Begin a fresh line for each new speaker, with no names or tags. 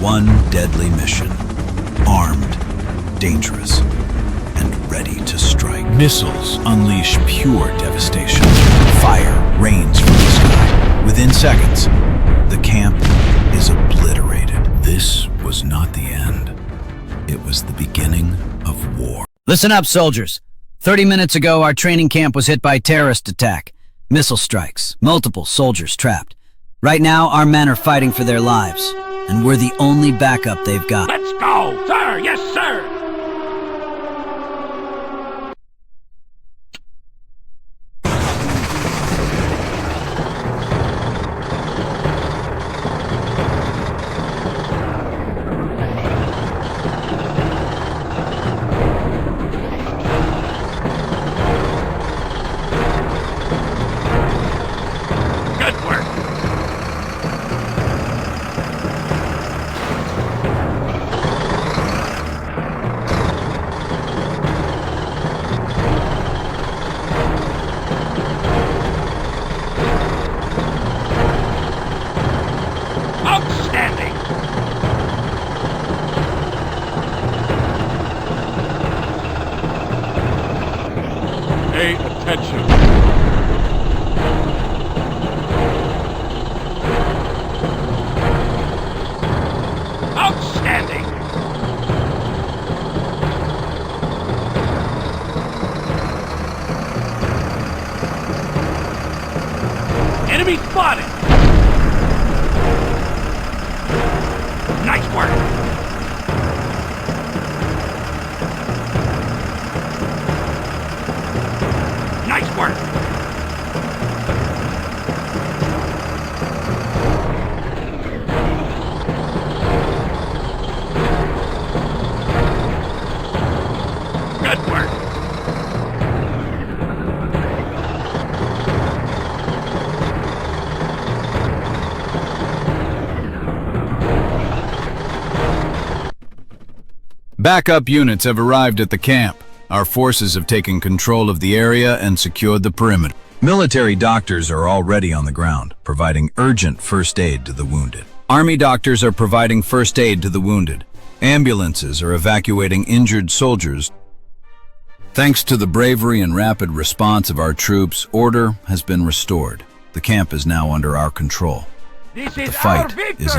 one deadly mission. Armed, dangerous, and ready to strike. Missiles unleash pure devastation. Fire rains from the sky. Within seconds, the camp is obliterated. This was not the end. It was the beginning of war.
Listen up, soldiers. 30 minutes ago, our training camp was hit by terrorist attack. Missile strikes, multiple soldiers trapped. Right now, our men are fighting for their lives, and we're the only backup they've got.
Let's go! Sir, yes, sir! Outstanding! Pay attention. Outstanding! Enemy spotted! Nice work! Nice work! Good work!
Backup units have arrived at the camp. Our forces have taken control of the area and secured the perimeter. Military doctors are already on the ground, providing urgent first aid to the wounded. Army doctors are providing first aid to the wounded. Ambulances are evacuating injured soldiers. Thanks to the bravery and rapid response of our troops, order has been restored. The camp is now under our control.
This
The
is our
fight
victory!
is